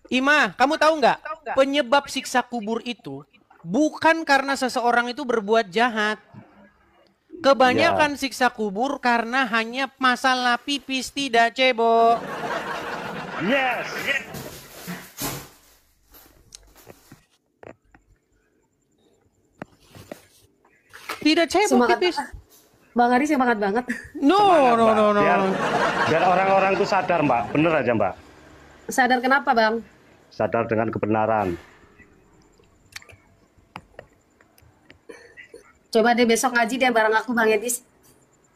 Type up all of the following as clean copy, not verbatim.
Ima, kamu tahu nggak? Penyebab siksa kubur itu bukan karena seseorang itu berbuat jahat. Ya. Kebanyakan siksa kubur karena hanya masalah pipis tidak cebok. Yes. Tidak cebok Semangat pipis. banget. Bang Ari semangat banget. No, Semangat, no, Mbak. no, no. Biar orang-orang tuh sadar, Mbak. Bener aja, Mbak. Sadar kenapa, Bang? Sadar dengan kebenaran. Coba deh besok ngaji deh bareng aku, Bang Edis.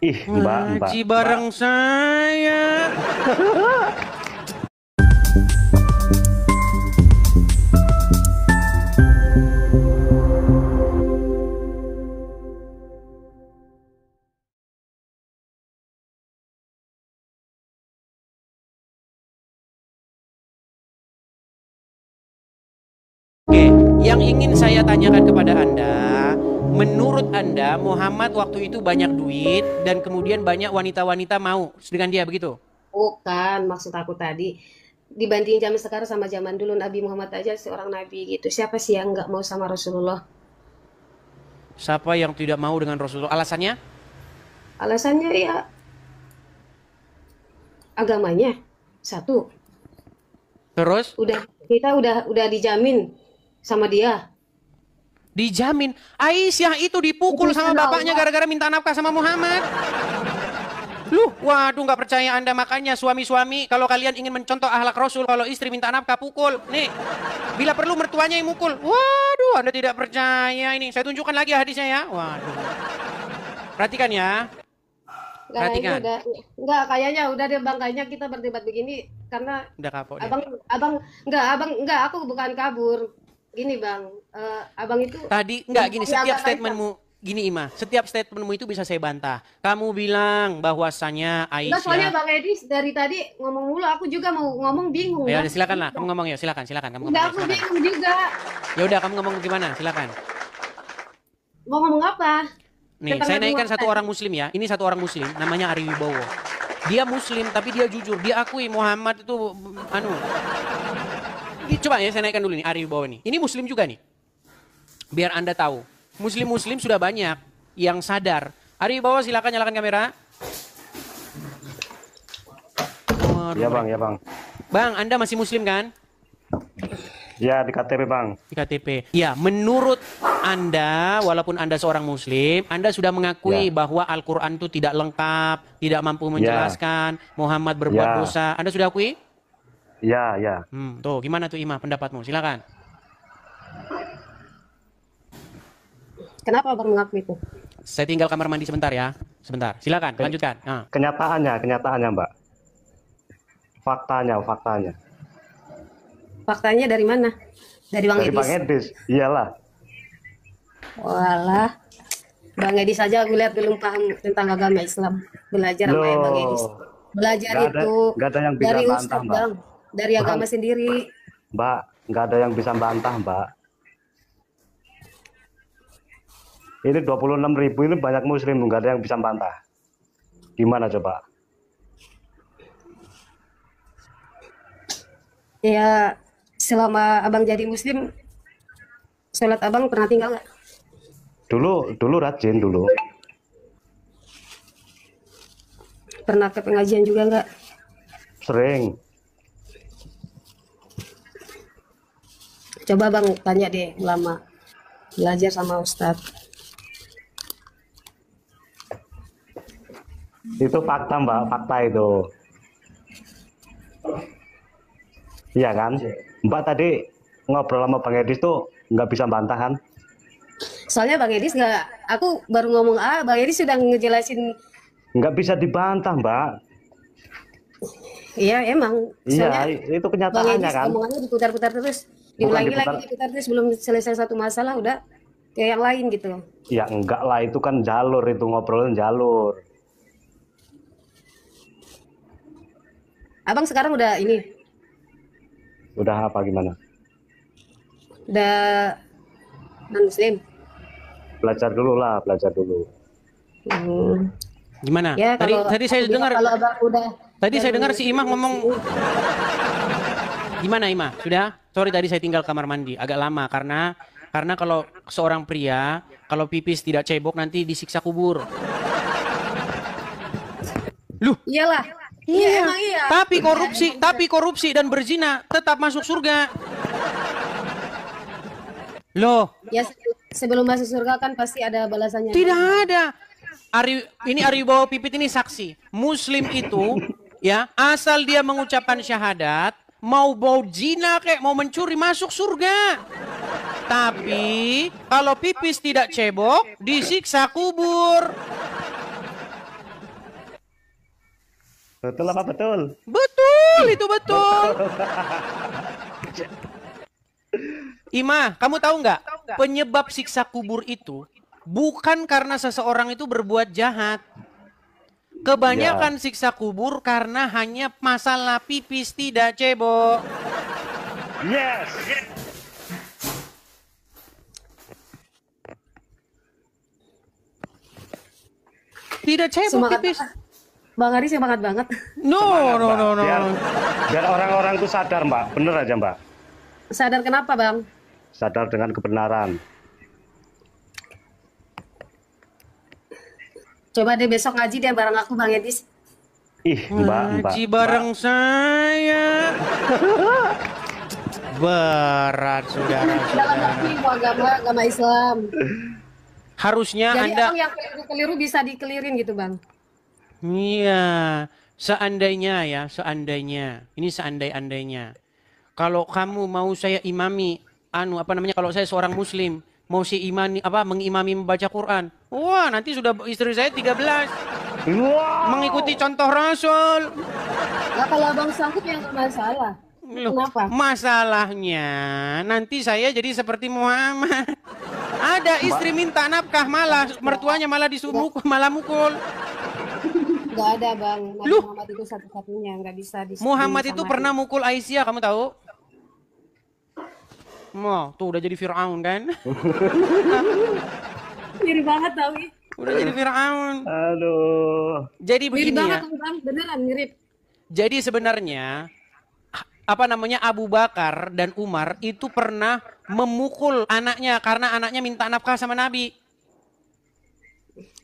Ih, Mbak, Mbak. Ngaji bareng saya. Oke, yang ingin saya tanyakan kepada Anda, menurut Anda Muhammad waktu itu banyak duit dan kemudian banyak wanita-wanita mau dengan dia begitu? Bukan, maksud aku tadi. Dibanding zaman sekarang sama zaman dulu, Nabi Muhammad aja seorang nabi gitu. Siapa sih yang nggak mau sama Rasulullah? Siapa yang tidak mau dengan Rasulullah? Alasannya? Alasannya ya agamanya. Satu, Terus kita udah dijamin sama dia. dijamin Aisyah itu dipukul sama Utusan bapaknya Allah. gara-gara minta nafkah sama Muhammad. Waduh nggak percaya Anda, makanya suami-suami kalau kalian ingin mencontoh akhlak Rasul, kalau istri minta nafkah pukul. Nih, bila perlu mertuanya yang mukul. Waduh, Anda tidak percaya ini. Saya tunjukkan lagi hadisnya ya. Waduh. Perhatikan ya. Nah, ini Perhatikan. udah nggak kayaknya udah deh Bang, kayaknya kita berdebat begini karena Udah kapok dia. abang abang nggak aku bukan kabur. Gini Bang, abang itu Tadi enggak gini, mencari setiap agama Islam. statementmu gini Ima, setiap statementmu itu bisa saya bantah. Kamu bilang bahwasanya Enggak, soalnya Aisyah. Bang Edis dari tadi ngomong mulu, aku juga mau ngomong bingung Ya Bang. udah silakan lah, kamu ngomong ya, silakan, silakan, kamu ngomong Udah ya, aku silakan. bingung juga. Ya udah kamu ngomong gimana, silakan. Mau ngomong apa? Nih, Tentang saya Nabi naikkan Muhammad satu tadi. orang muslim ya. Ini satu orang muslim, namanya Ari Wibowo. Dia muslim tapi dia jujur, dia akui Muhammad itu anu. Coba ya saya naikkan dulu nih Ari Wibowo nih. Ini muslim juga nih. Biar Anda tahu, muslim-muslim sudah banyak yang sadar. Ari Wibowo silakan nyalakan kamera. Ya, Bang, ya, Bang. Bang, Anda masih muslim kan? Ya, di KTP, Bang. Di KTP. Ya, menurut Anda, walaupun Anda seorang muslim, Anda sudah mengakui Ya. bahwa Al-Quran itu tidak lengkap, tidak mampu menjelaskan, Muhammad berbuat Ya. dosa. Anda sudah akui? Ya, ya. Tuh, gimana tuh Imam pendapatmu? Silakan. Kenapa Abang mengaku itu? Saya tinggal kamar mandi sebentar ya. Sebentar. Silakan, lanjutkan. Nah, Kenyataannya, Mbak. Faktanya. Faktanya dari mana? Dari Bang Dari Bang Edis. Edis. Iyalah. Walah, Bang Edis aja aku lihat belum paham tentang agama Islam. Belajar sama Bang Edis. Loh, Belajar nggak ada yang bisa dari bantah, Ustadz Mbak. Bang, dari agama Bang, sendiri. Mbak, nggak ada yang bisa bantah, Mbak. Ini 26.000 ini banyak muslim, nggak ada yang bisa bantah. Gimana coba? Ya, selama Abang jadi Muslim, sholat Abang pernah tinggal nggak? Dulu rajin dulu. Pernah ke pengajian juga nggak? Sering. Coba Bang tanya deh ulama, belajar sama Ustadz. Itu fakta, Mbak, fakta itu. Iya kan? Mbak tadi ngobrol sama Bang Edis tuh nggak bisa bantah kan? Soalnya Bang Edis nggak, aku baru ngomong Bang Edis sudah ngejelasin. Nggak bisa dibantah, Mbak. Iya emang, Iya, soalnya itu Bang kenyataannya Edis kan? omongannya diputar-putar terus, Bukan diulangi lagi diputar. diputar terus, belum selesai satu masalah udah kayak yang lain gitu. Ya enggak lah, itu kan jalur, itu ngobrolin jalur. Abang sekarang udah ini, Udah apa gimana? udah non Muslim. Belajar dulu lah, belajar dulu. Hmm. gimana? Ya Tadi kalau tadi saya aku bilang dengar, kalau Abang udah tadi saya baru dengar si Imam ngomong Muslim, Gimana Ima? Sudah? Sorry tadi saya tinggal kamar mandi agak lama karena kalau seorang pria kalau pipis tidak cebok nanti disiksa kubur. Loh, Iyalah. Iya, emang iya. tapi korupsi dan berzina tetap masuk surga. Loh, Ya sebelum masuk surga kan pasti ada balasannya. tidak ada. Ini Ari Wibowo Pipit ini saksi. Muslim itu ya, asal dia mengucapkan syahadat, mau zina kayak mau mencuri masuk surga. Tapi kalau pipis tidak cebok, disiksa kubur. Betul apa betul? Betul, itu betul. Ima, kamu tahu nggak? Penyebab siksa kubur itu bukan karena seseorang itu berbuat jahat. Kebanyakan siksa kubur karena hanya masalah pipis tidak cebok. Yes. Tidak cebok Semangat pipis. Bang Ari semangat banget. No. Biar orang-orang itu sadar, Mbak. Bener aja, Mbak. Sadar kenapa, Bang? Sadar dengan kebenaran. Coba deh besok ngaji deh bareng aku, Bang Edis. Ih, Mbak. Ngaji bareng saya. Berat, Dalam saudara-saudara. arti ilmu agama Islam. Harusnya Jadi Anda... orang yang keliru-keliru bisa dikelirin gitu, Bang. Iya, seandainya ya, seandainya. Ini seandai-andainya. Kalau kamu mau saya imami, kalau saya seorang muslim, mau mengimami membaca Quran. Wah, nanti sudah istri saya 13. Wow. Mengikuti contoh Rasul. Nah, kalau Abang sanggup ya nggak masalah. Loh, Kenapa? masalahnya nanti saya jadi seperti Muhammad. Ada istri minta nafkah malah mertuanya malah disuruh malah mukul. Nggak ada, Bang. Nabi Loh. Muhammad itu satu-satunya, nggak bisa Muhammad itu disamain. pernah mukul Aisyah, kamu tahu? Tuh udah jadi Fir'aun kan? Mirip banget tau ih. Udah jadi Fir'aun. Aduh. Jadi Mirip begini banget ya. tuh, Bang. Beneran mirip. Jadi sebenarnya Abu Bakar dan Umar itu pernah memukul anaknya karena anaknya minta nafkah sama Nabi.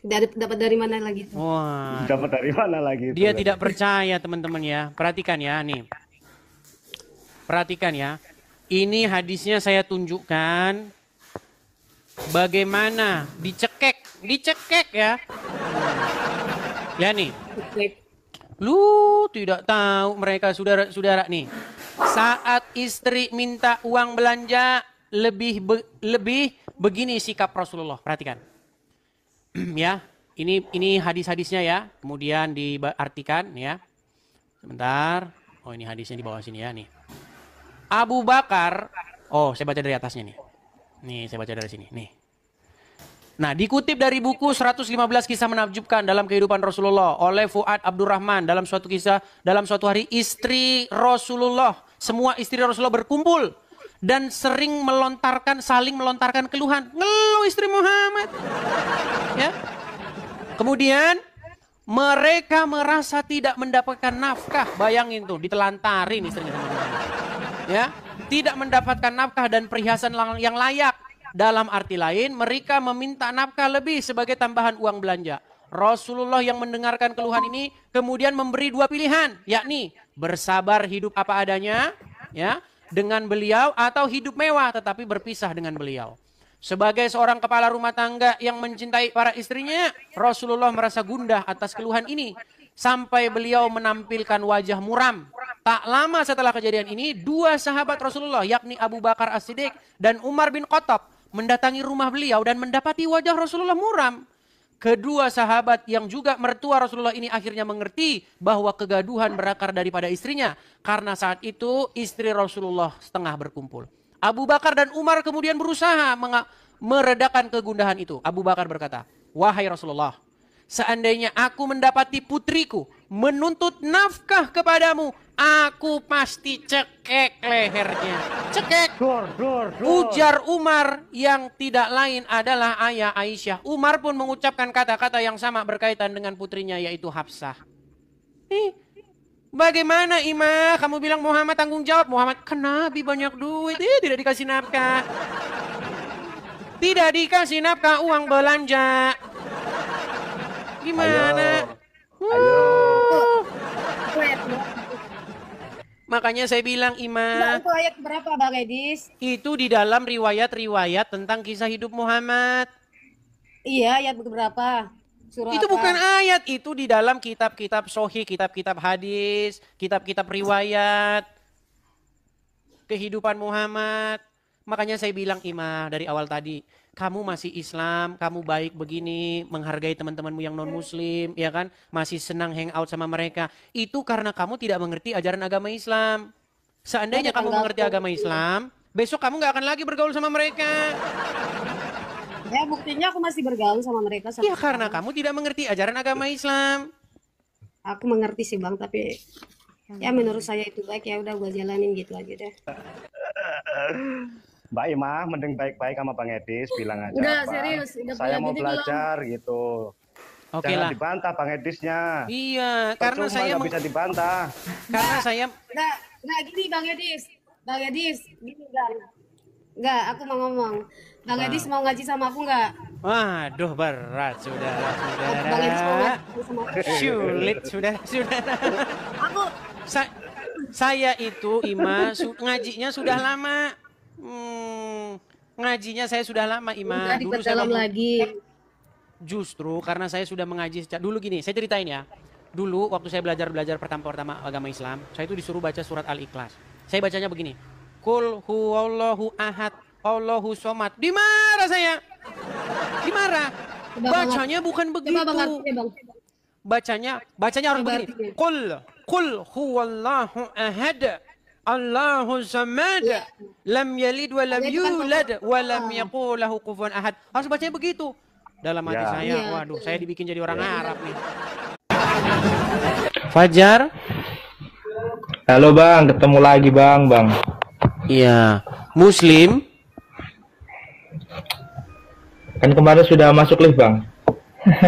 Dapat dari mana lagi tuh? Wah, Dapat dari mana lagi? dia tidak percaya teman-teman ya. Perhatikan ya nih. Perhatikan ya. Ini hadisnya saya tunjukkan bagaimana dicekek ya. Ya nih. Lu tidak tahu mereka saudara-saudara nih. Saat istri minta uang belanja lebih begini sikap Rasulullah. Perhatikan. Ya, ini hadis-hadisnya ya. Kemudian diartikan ya. Sebentar. Oh, ini hadisnya di bawah sini ya nih. Abu Bakar, saya baca dari atasnya nih. Nih, saya baca dari sini. Nih. Nah, dikutip dari buku 115 kisah menakjubkan dalam kehidupan Rasulullah oleh Fuad Abdurrahman dalam suatu hari istri Rasulullah, semua istri Rasulullah berkumpul dan saling melontarkan keluhan. Ngeluh istri Muhammad. Ya. Kemudian mereka merasa tidak mendapatkan nafkah. Bayangin tuh, ditelantarin istrinya sama Muhammad. Ya, tidak mendapatkan nafkah dan perhiasan yang layak. Dalam arti lain, mereka meminta nafkah lebih sebagai tambahan uang belanja. Rasulullah yang mendengarkan keluhan ini kemudian memberi dua pilihan, yakni bersabar hidup apa adanya, ya, dengan beliau atau hidup mewah tetapi berpisah dengan beliau. Sebagai seorang kepala rumah tangga yang mencintai para istrinya, Rasulullah merasa gundah atas keluhan ini sampai beliau menampilkan wajah muram. Tak lama setelah kejadian ini, dua sahabat Rasulullah yakni Abu Bakar As-Siddiq dan Umar bin Khattab mendatangi rumah beliau dan mendapati wajah Rasulullah muram. Kedua sahabat yang juga mertua Rasulullah ini akhirnya mengerti bahwa kegaduhan berakar daripada istrinya. Karena saat itu istri Rasulullah setengah berkumpul. Abu Bakar dan Umar kemudian berusaha meredakan kegundahan itu. Abu Bakar berkata, "Wahai Rasulullah, seandainya aku mendapati putriku menuntut nafkah kepadamu, aku pasti cekek lehernya." Cekek. Dor. Ujar Umar yang tidak lain adalah ayah Aisyah. Umar pun mengucapkan kata-kata yang sama berkaitan dengan putrinya yaitu Hafsah. Bagaimana Ima? Kamu bilang Muhammad tanggung jawab. Muhammad kan Nabi banyak duit. Tidak dikasih nafkah. Tidak dikasih nafkah uang belanja. Gimana? Ayo. Itu ayat berapa? Makanya saya bilang Mbak, Ima, itu ayat berapa Bang Edis? itu di dalam riwayat-riwayat tentang kisah hidup Muhammad. Iya, ayat berapa? Surah Itu apa? bukan ayat, itu di dalam kitab-kitab sahih, kitab-kitab hadis, kitab-kitab riwayat kehidupan Muhammad. Makanya saya bilang Ima dari awal tadi, kamu masih Islam, kamu baik begini, menghargai teman-temanmu yang non muslim, ya kan? Masih senang hangout sama mereka. Itu karena kamu tidak mengerti ajaran agama Islam. Seandainya Ada kamu mengerti tanggalku. agama Islam, besok kamu nggak akan lagi bergaul sama mereka. Ya, buktinya aku masih bergaul sama mereka Ya sampai karena sekarang. kamu tidak mengerti ajaran agama Islam. Aku mengerti sih Bang, tapi ya menurut saya itu baik, ya udah gua jalanin gitu aja deh. Mbak Ima, mending baik-baik sama Bang Edis, bilang aja. Enggak, Bang, serius, udah saya punya mau bini belum? belajar gitu. Oke Jangan lah. dibantah Bang Edisnya. Iya, karena Percuma, saya nggak bisa dibantah. karena saya Enggak gini Bang Edis. Bang Edis, gini Bang. Enggak, aku mau ngomong. Bang Edis mau ngaji sama aku enggak? waduh berat saudara. Bang Edis mau ngaji sama aku. Sulit saudara. Aku Saya itu Ima ngajinya sudah lama. Ngajinya saya sudah lama Ima. udah diperdalam lagi. Justru karena saya sudah mengaji dulu gini, saya ceritain ya. Dulu waktu saya belajar pertama agama Islam, saya itu disuruh baca surat Al-Ikhlas. Saya bacanya begini. Qul huwallahu ahad, Allahu somad. Dimarah saya. Dimarah. Coba Bang, Bacanya bukan begitu. coba Bang artinya Bang. Bacanya harus Coba begini. artinya. Qul huwallahu ahad. Allahu samad. Iya. Lam yalid wa lam Ada itu kan yulad wa lam Bang. yakul lahu kufuwan ahad. Harus bacanya begitu. Dalam hati Ya. saya, Iya. waduh, saya dibikin jadi orang Arab nih. Fajar? Halo Bang, ketemu lagi Bang. Iya. Muslim? Kan kemarin sudah masuk lift Bang.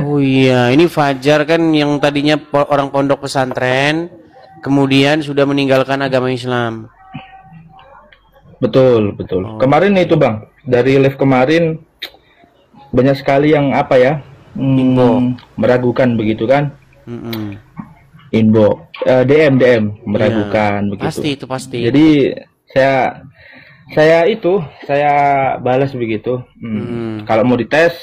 Oh iya, ini Fajar kan yang tadinya orang pondok pesantren, kemudian sudah meninggalkan agama Islam. Betul. Oh. Kemarin itu Bang, dari lift kemarin banyak sekali yang apa ya, Info. meragukan begitu kan? Mm-mm. DM meragukan Iya, begitu. pasti. Jadi saya balas begitu. Kalau mau dites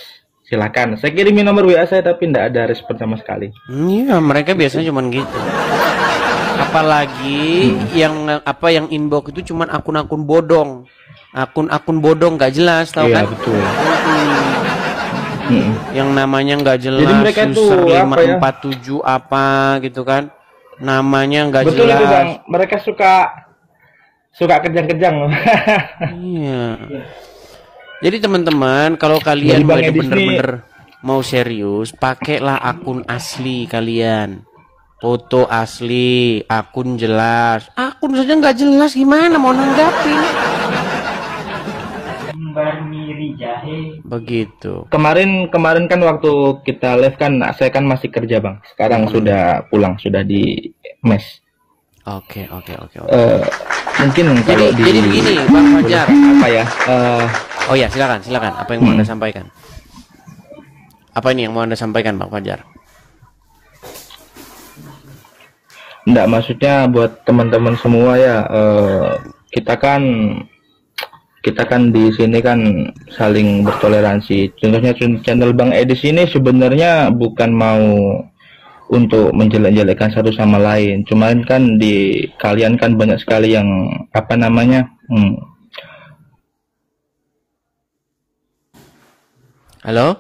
silakan. Saya kirimin nomor WA saya tapi tidak ada respon sama sekali. Iya, mereka biasanya cuman gitu. Apalagi yang inbox itu cuman akun-akun bodong. Akun-akun bodong nggak jelas, tahu Iya kan? betul. Mm. Yang namanya nggak jelas, Jadi mereka tuh user apa ya? 547 apa gitu kan? Namanya nggak Betul jelas. itu Bang, mereka suka kejang-kejang. Iya. Jadi teman-teman, kalau kalian Jadi Bang mau Edis bener-bener mau serius, pakailah akun asli kalian. Foto asli, akun jelas. Akun saja nggak jelas, gimana mau nanggapin? Begitu. Kemarin kan waktu kita live kan saya kan masih kerja Bang. Sekarang sudah pulang, sudah di mes. Oke. Mungkin kalau Jadi begini, Bang Fajar. apa ya? Oh ya, silakan. Apa yang mau Anda sampaikan? Apa ini yang mau Anda sampaikan, Bang Fajar? Enggak, maksudnya buat teman-teman semua ya, kita kan di sini kan saling bertoleransi. Contohnya channel Bang Edis ini sebenarnya bukan mau untuk menjelek-jelekkan satu sama lain. Cuman kan di kalian kan banyak sekali yang apa namanya? Halo?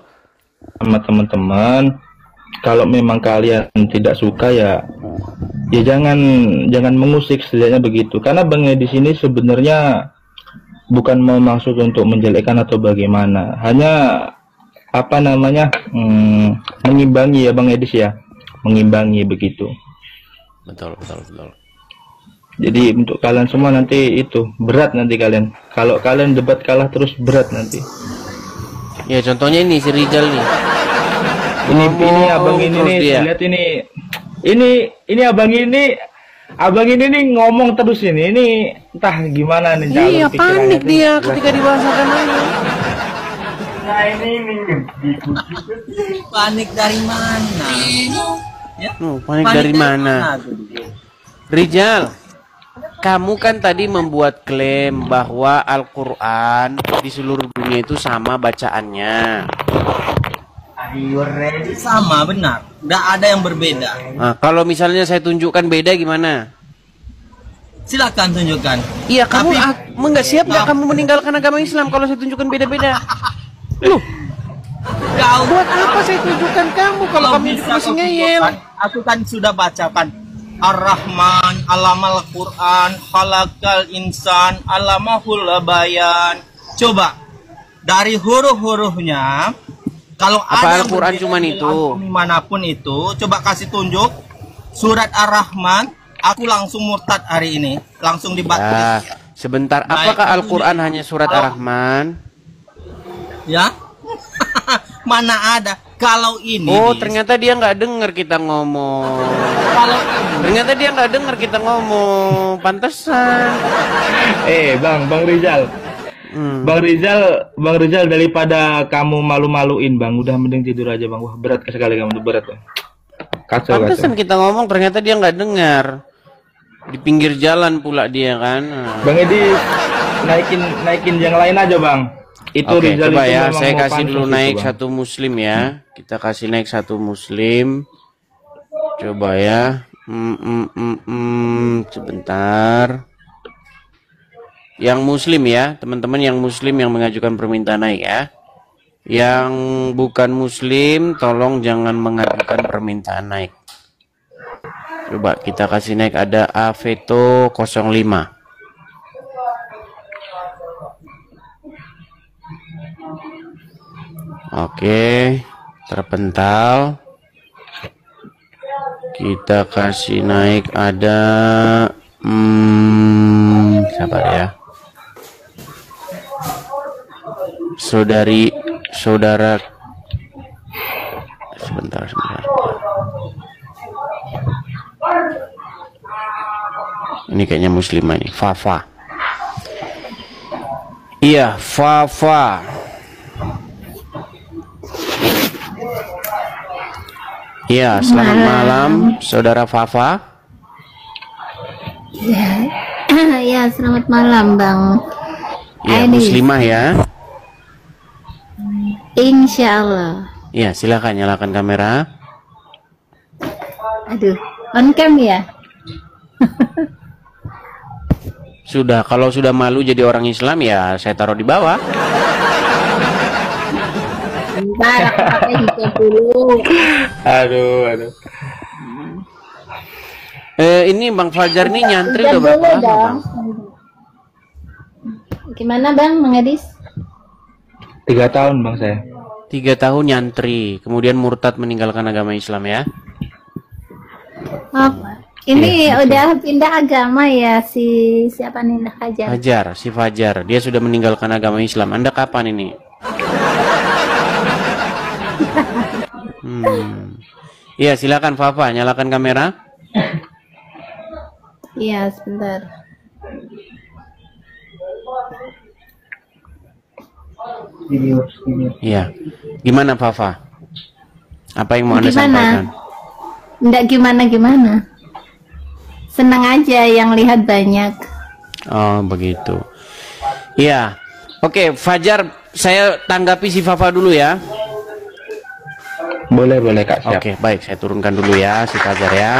Sama teman-teman, kalau memang kalian tidak suka ya jangan mengusik, setidaknya begitu. Karena Bang Edis ini sebenarnya bukan mau maksud untuk menjelekkan atau bagaimana, hanya apa namanya mengimbangi ya Bang Edis ya, mengimbangi begitu. Betul. Jadi untuk kalian semua nanti itu berat nanti kalian. Kalau kalian debat kalah terus berat nanti. Ya contohnya ini si Rizal nih. Ini abang ini terus nih, dia. lihat ini abang ini Abang ini nih ngomong terus ini entah gimana nih jalan Iya, pikirannya panik tuh. dia ketika dibahasakan lagi. Panik dari mana? Ya? Panik dari mana? tuh? Rijal, kamu kan tadi membuat klaim bahwa Al-Quran di seluruh dunia itu sama bacaannya. Sama benar, nggak ada yang berbeda. Nah, kalau misalnya saya tunjukkan beda gimana? Silakan tunjukkan. Iya, kamu Tapi- nggak siap nggak kamu meninggalkan agama Islam kalau saya tunjukkan beda-beda? Loh, Kau buat apa saya tunjukkan kamu kalau kamu juga bisa masih kau ngeyel? tunjukkan, aku kan sudah bacakan Ar-Rahman, Alamal Quran, Khalaqal Insan, Alamahul Bayan. Coba dari huruf-hurufnya. Kalau Apa ada yang Al-Quran berbeda cuman di itu? agama manapun itu, coba kasih tunjuk surat Ar-Rahman. Aku langsung murtad hari ini, langsung Ya, dibaptis. sebentar. Baik, Apakah kamu Al-Quran lihat. hanya surat Kalau- Ar-Rahman? Ya, mana ada? Kalau ini, Oh, Dis, ternyata dia nggak dengar kita ngomong. kalau ini, Ternyata dia nggak dengar kita ngomong. Pantesan. Bang Rizal. Hmm. Bang Rizal daripada kamu malu-maluin Bang, udah mending tidur aja Bang. Wah, berat sekali kamu tuh, berat Bang. Kacau. Pantesan kita ngomong, ternyata dia nggak dengar. Di pinggir jalan pula dia kan. Nah. Bang Edi naikin yang lain aja Bang. Itu Oke, Rizal coba itu ya, memang saya mau kasih pansos dulu itu, naik Bang. satu muslim ya. Kita kasih naik satu muslim. Coba ya. Sebentar. Yang muslim ya, teman-teman yang muslim yang mengajukan permintaan naik ya. Yang bukan muslim, tolong jangan mengajukan permintaan naik. Coba kita kasih naik, ada Aveto 05. Oke, terpental. Kita kasih naik, ada sabar ya. Saudara sebentar. Ini kayaknya muslimah nih, Fafa. Iya, Fafa. Iya, selamat malam, Saudara Fafa. Ya, selamat malam, Bang. Iya, Ini. muslimah ya. Insya Allah. Iya, silakan nyalakan kamera. Aduh, on cam ya? Sudah, kalau sudah malu jadi orang Islam ya saya taruh di bawah. Bentar, aku pakai hijab dulu. Aduh. Ini Bang Fajar nih nyantri Hijab udah berapa dulu lama, dong. Bang? Gimana, Bang, Mengadis? 3 tahun Bang saya. 3 tahun nyantri, kemudian murtad meninggalkan agama Islam ya. Oh, ini udah pindah agama ya siapa nih Hajar? Fajar, si Fajar, dia sudah meninggalkan agama Islam. Anda kapan ini? Iya, silakan Fafa, nyalakan kamera. Iya, sebentar. Iya. Gimana Fafa? Apa yang mau Anda Gimana? sampaikan? Nggak gimana-gimana. Senang aja yang lihat banyak. Oh, begitu. Iya. Oke, Fajar, saya tanggapi si Fafa dulu ya. Boleh Kak, siap. Oke, baik, saya turunkan dulu ya si Fajar ya.